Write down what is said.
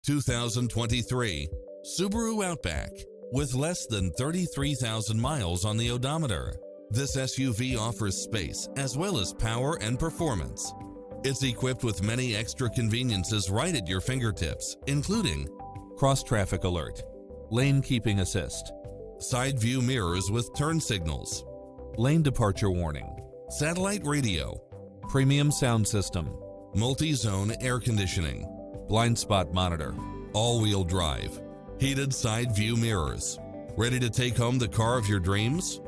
2023 Subaru Outback. With less than 33,000 miles on the odometer, this SUV offers space as well as power and performance. It's equipped with many extra conveniences right at your fingertips, including cross-traffic alert, lane keeping assist, side view mirrors with turn signals, lane departure warning, satellite radio, premium sound system, multi-zone air conditioning, blind spot monitor, all-wheel drive, heated side view mirrors. Ready to take home the car of your dreams?